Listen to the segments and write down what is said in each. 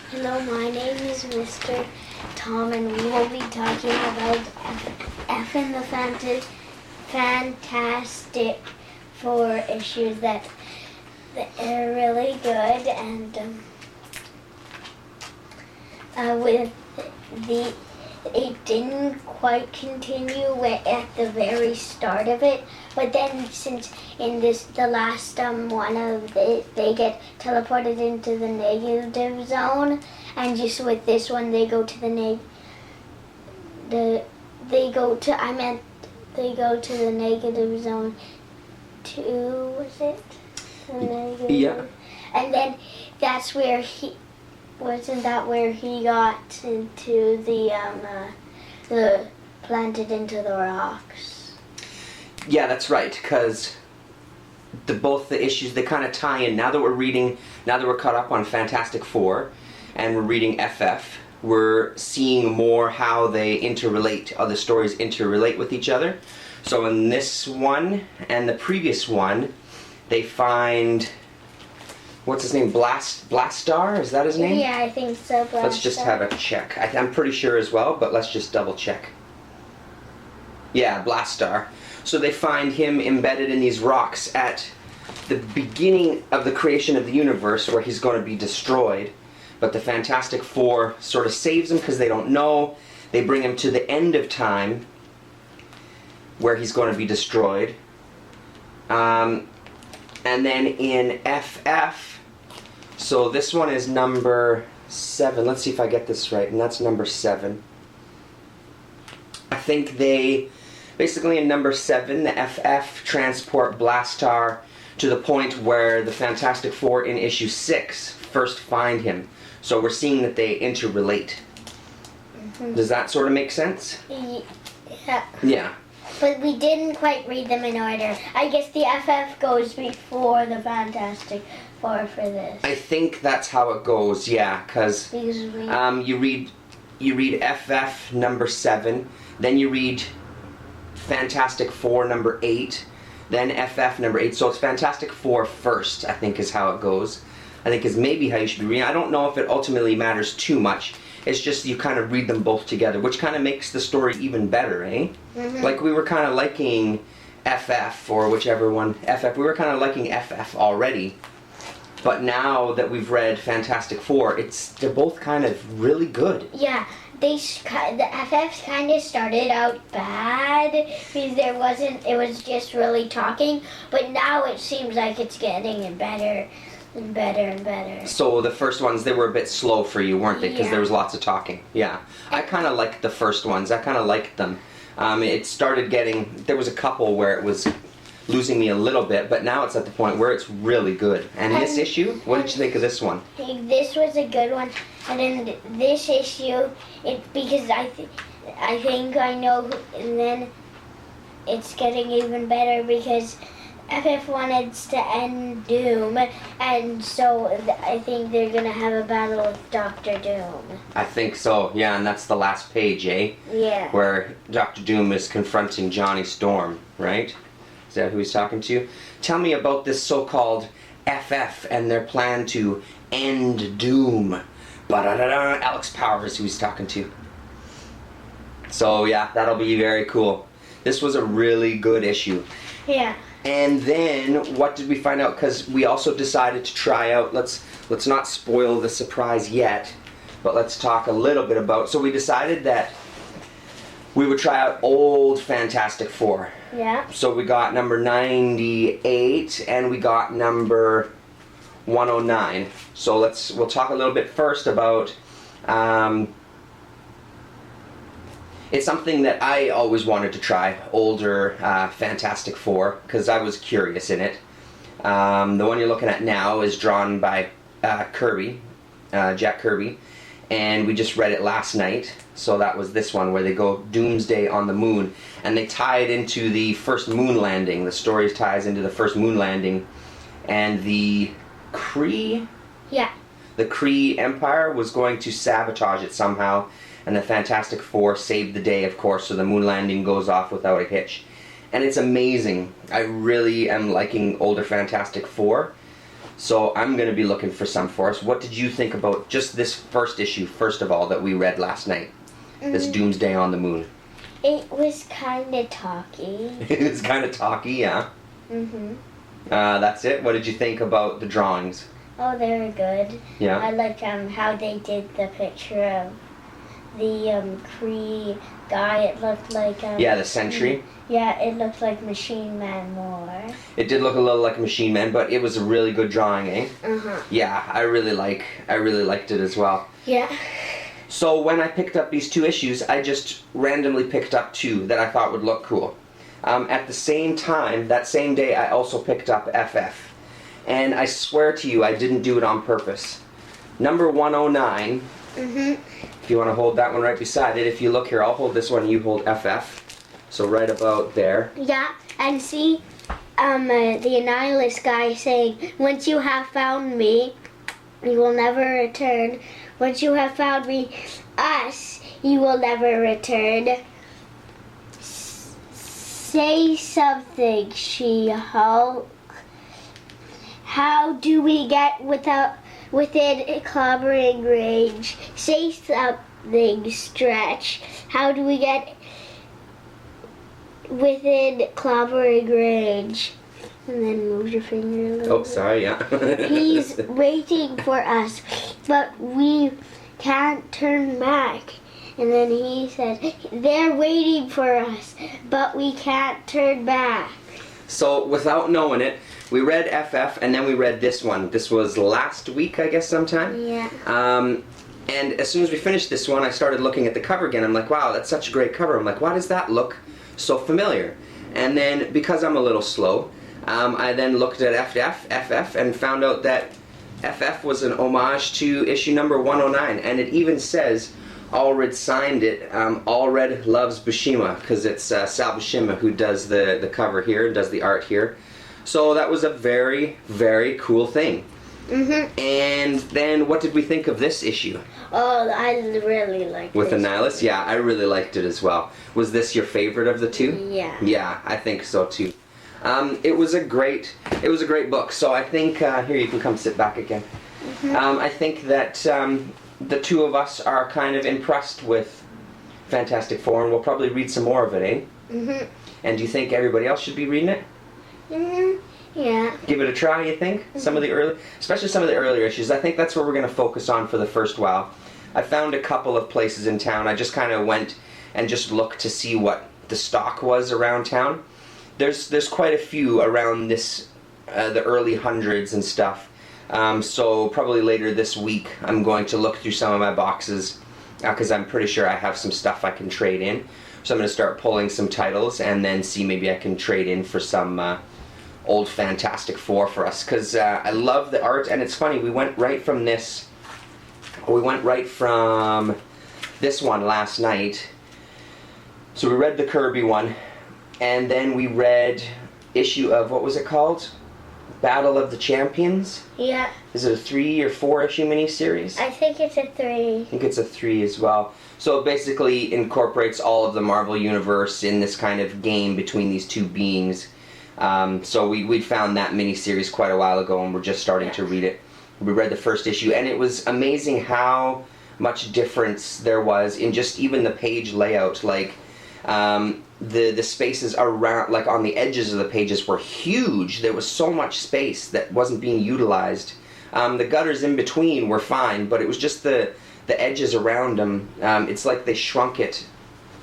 Hello, my name is Mr. Tom, and we will be talking about F in the Fantastic Four issues that are really good, and with it didn't quite continue at the very start of it, but then since in the last one of it, they get teleported into the negative zone, and just with this one they go to the negative zone too, was it? The negative. Yeah. And then that's where wasn't that where he got into the planted into the rocks? Yeah, that's right, because both the issues, they kind of tie in. Now that we're caught up on Fantastic Four, and we're reading FF, we're seeing more how they interrelate, how the stories interrelate with each other. So in this one and the previous one, they find, what's his name, Blastar? Is that his name? Yeah, I think so, Blastar. Let's just have a check. I'm pretty sure as well, but let's just double check. Yeah, Blastar. So they find him embedded in these rocks at the beginning of the creation of the universe, where he's going to be destroyed. But the Fantastic Four sort of saves him because they don't know. They bring him to the end of time, where he's going to be destroyed. And then in FF, so this one is number 7. Let's see if I get this right, and that's number 7. I think they, basically in number 7, the FF transport Blastar to the point where the Fantastic Four in issue 6 first find him. So we're seeing that they interrelate. Mm-hmm. Does that sort of make sense? Yeah. Yeah. But we didn't quite read them in order. I guess the FF goes before the Fantastic Four for this. I think that's how it goes, yeah, because you read FF number 7, then you read Fantastic Four number 8, then FF number 8. So it's Fantastic Four first, I think is how it goes. I think is maybe how you should be reading. I don't know if it ultimately matters too much. It's just you kind of read them both together, which kind of makes the story even better, eh? Mm-hmm. Like we were kind of liking FF, or whichever one, FF. We were kind of liking FF already. But now that we've read Fantastic Four, they're both kind of really good. Yeah, the FF kind of started out bad because it was just really talking, but now it seems like it's getting better and better and better. So the first ones, they were a bit slow for you, weren't they? Because there was lots of talking. Yeah, I kind of liked the first ones. I kind of liked them. It started there was a couple where it was losing me a little bit, but now it's at the point where it's really good. And this issue, what did you think of this one? This was a good one, and in this issue, because I think I know, and then it's getting even better because FF wanted to end Doom, and so I think they're gonna have a battle with Dr. Doom. I think so, yeah, and that's the last page, eh? Yeah. Where Dr. Doom is confronting Johnny Storm, right? Is that who he's talking to? Tell me about this so-called FF and their plan to end Doom. Ba-da-da-da, Alex Powers, who he's talking to. So yeah, that'll be very cool. This was a really good issue. Yeah. And then, what did we find out? Because we also decided to try out, let's not spoil the surprise yet, but let's talk a little bit about, so we decided that we would try out old Fantastic Four. Yeah. So we got number 98 and we got number 109. So we'll talk a little bit first about, it's something that I always wanted to try, older Fantastic Four, because I was curious in it. The one you're looking at now is drawn by Kirby, Jack Kirby, and we just read it last night. So that was this one where they go Doomsday on the moon, and they tie it into the first moon landing. The story ties into the first moon landing, and the Kree? Yeah. The Kree Empire was going to sabotage it somehow, and the Fantastic Four saved the day, of course, so the moon landing goes off without a hitch. And it's amazing. I really am liking older Fantastic Four. So I'm going to be looking for some for us. What did you think about just this first issue, first of all, that we read last night? This Doomsday on the Moon. It was kind of talky. It was kind of talky, yeah. That's it. What did you think about the drawings? Oh, they were good. Yeah. I like how they did the picture of the Kree guy. It looked like yeah, the Sentry. Yeah, it looked like Machine Man more. It did look a little like a Machine Man, but it was a really good drawing, eh? Yeah, I really liked it as well. Yeah. So when I picked up these 2 issues, I just randomly picked up 2 that I thought would look cool. At the same time, that same day, I also picked up FF. And I swear to you, I didn't do it on purpose. Number 109, if you want to hold that one right beside it, if you look here, I'll hold this one and you hold FF. So right about there. Yeah, and see the Annihilus guy saying, once you have found me, you will never return. Once you have found me, us, you will never return. Say something, She-Hulk. How do we get within clobbering range? Say something, Stretch. How do we get within clobbering range? And then move your finger a little Oh, sorry, yeah. He's waiting for us, but we can't turn back. And then he said, they're waiting for us, but we can't turn back. So without knowing it, we read FF and then we read this one. This was last week, I guess, sometime. Yeah. And as soon as we finished this one, I started looking at the cover again. I'm like, wow, that's such a great cover. I'm like, why does that look so familiar? And then, because I'm a little slow, I then looked at FF, and found out that FF was an homage to issue number 109. And it even says, Allred signed it, Allred loves Buscema, because it's Sal Buscema who does the cover here and does the art here. So that was a very, very cool thing. And then what did we think of this issue? Oh, I really liked it. With Annihilus? Yeah, I really liked it as well. Was this your favorite of the 2? Yeah. Yeah, I think so too. It was a great book. So I think, here you can come sit back again. I think that the 2 of us are kind of impressed with Fantastic Four, and we'll probably read some more of it, eh? And do you think everybody else should be reading it? Yeah. Give it a try, you think? Especially some of the earlier issues. I think that's where we're going to focus on for the first while. I found a couple of places in town. I just kind of went and just looked to see what the stock was around town. There's quite a few around this, the early hundreds and stuff. So probably later this week I'm going to look through some of my boxes because I'm pretty sure I have some stuff I can trade in. So I'm going to start pulling some titles and then see maybe I can trade in for some old Fantastic Four for us, because I love the art. And it's funny, we went right from this one last night. So we read the Kirby one, and then we read issue of, what was it called? Battle of the Champions? Yeah. Is it a 3 or 4 issue miniseries? I think it's a 3. I think it's a 3 as well. So it basically incorporates all of the Marvel Universe in this kind of game between these 2 beings. So we found that miniseries quite a while ago, and we're just starting to read it. We read the first issue, and it was amazing how much difference there was in just even the page layout. Like, the spaces around, like on the edges of the pages, were huge. There was so much space that wasn't being utilized. The gutters in between were fine, but it was just the edges around them. It's like they shrunk it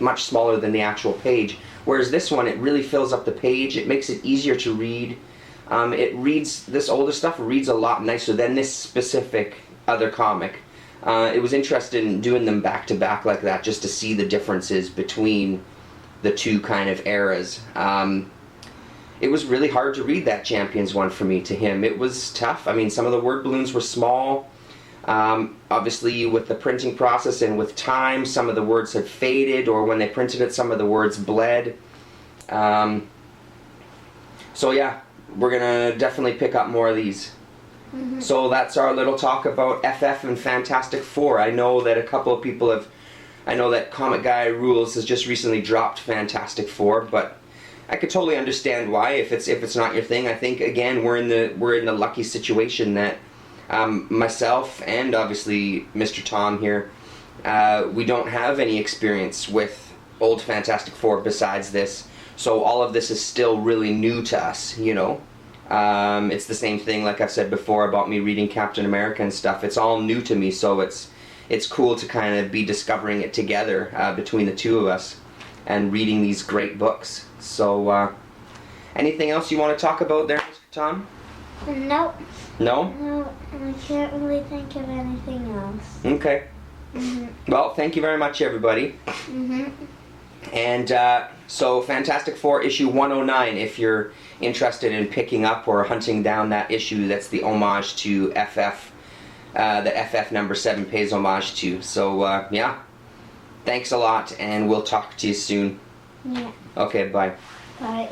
much smaller than the actual page. Whereas this one, it really fills up the page. It makes it easier to read. This older stuff reads a lot nicer than this specific other comic. It was interesting in doing them back to back like that, just to see the differences between the 2 kind of eras. It was really hard to read that Champions one for me to him. It was tough. I mean, some of the word balloons were small. Obviously, with the printing process and with time, some of the words had faded, or when they printed it, some of the words bled. So yeah, we're gonna definitely pick up more of these. So that's our little talk about FF and Fantastic Four. I know that a couple of people I know that Comic Guy Rules has just recently dropped Fantastic Four, but I could totally understand why if it's not your thing. I think again we're in the lucky situation that myself and obviously Mr. Tom here, we don't have any experience with old Fantastic Four besides this, so all of this is still really new to us, you know. It's the same thing like I've said before about me reading Captain America and stuff. It's all new to me, so it's cool to kind of be discovering it together between the two of us and reading these great books. So anything else you want to talk about there, Mr. Tom? Nope. No? No, I can't really think of anything else. Okay. Well, thank you very much, everybody. And so Fantastic Four issue 109, if you're interested in picking up or hunting down that issue, that's the homage to FF, that FF number 7 pays homage to. So yeah, thanks a lot, and we'll talk to you soon. Yeah. Okay, bye. Bye.